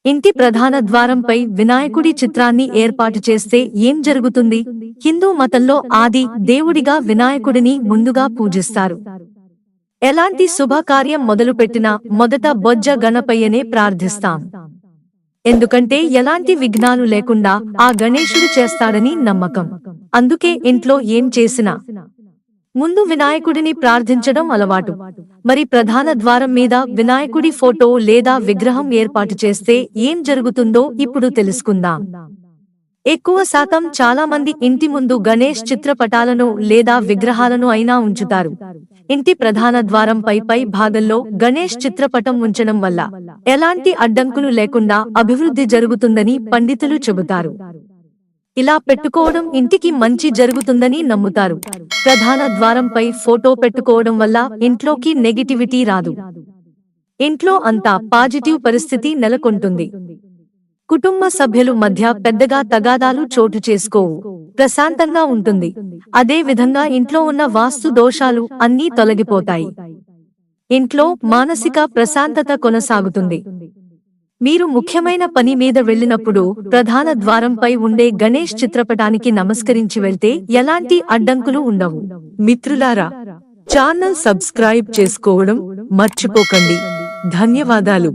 ఇంటి ప్రధాన ద్వారంపై వినాయకుడి చిత్రాన్ని ఏర్పాటు చేస్తే ఏం జరుగుతుంది? హిందూ మతంలో ఆది దేవుడిగా వినాయకుడిని ముందుగా పూజిస్తారు. ఎలాంటి శుభకార్యం మొదలుపెట్టినా మొదట బొజ్జ గణపయ్యనే ప్రార్థిస్తాం. ఎందుకంటే ఎలాంటి విఘ్నాలు లేకుండా ఆ గణేశుడు చేస్తాడని నమ్మకం. అందుకే ఇంట్లో ఏం చేసినా ముందు వినాయకుడిని ప్రార్థించడం అలవాటు. మరి ప్రధాన ద్వారం మీద వినాయకుడి ఫోటో లేదా విగ్రహం ఏర్పాటు చేస్తే ఏం జరుగుతుందో ఇప్పుడు తెలుసుకుందాం. ఎక్కువ శాతం చాలా మంది ఇంటి ముందు గణేష్ చిత్రపటాలను లేదా విగ్రహాలను అయినా ఉంచుతారు. ఇంటి ప్రధాన ద్వారం పై భాగంలో గణేష్ చిత్రపటం ఉంచడం వల్ల ఎలాంటి అడ్డంకులు లేకుండా అభివృద్ధి జరుగుతుందని పండితులు చెబుతారు. ఇలా పెట్టుకోవడం ఇంటికి మంచి జరుగుతుందని నమ్ముతారు. ప్రధాన ద్వారంపై ఫోటో పెట్టుకోవడం వల్ల ఇంట్లోకి నెగిటివిటీ రాదు. ఇంట్లో అంతా పాజిటివ్ పరిస్థితి నెలకొంటుంది. కుటుంబ సభ్యులు మధ్య పెద్దగా తగాదాలు చోటు చేసుకోవు. ప్రశాంతంగా ఉంటుంది. అదే విధంగా ఇంట్లో ఉన్న వాస్తు దోషాలు అన్నీ తొలగిపోతాయి. ఇంట్లో మానసిక ప్రశాంతత కొనసాగుతుంది. మీరు ముఖ్యమైన పని మీద వెళ్ళినప్పుడు ప్రధాన ద్వారంపై ఉండే గణేష్ చిత్రపటానికి నమస్కరించి వెళ్తే ఎలాంటి అడ్డంకులు ఉండవు. మిత్రులారా, ఛానల్ సబ్స్క్రైబ్ చేసుకోవడం మర్చిపోకండి. ధన్యవాదాలు.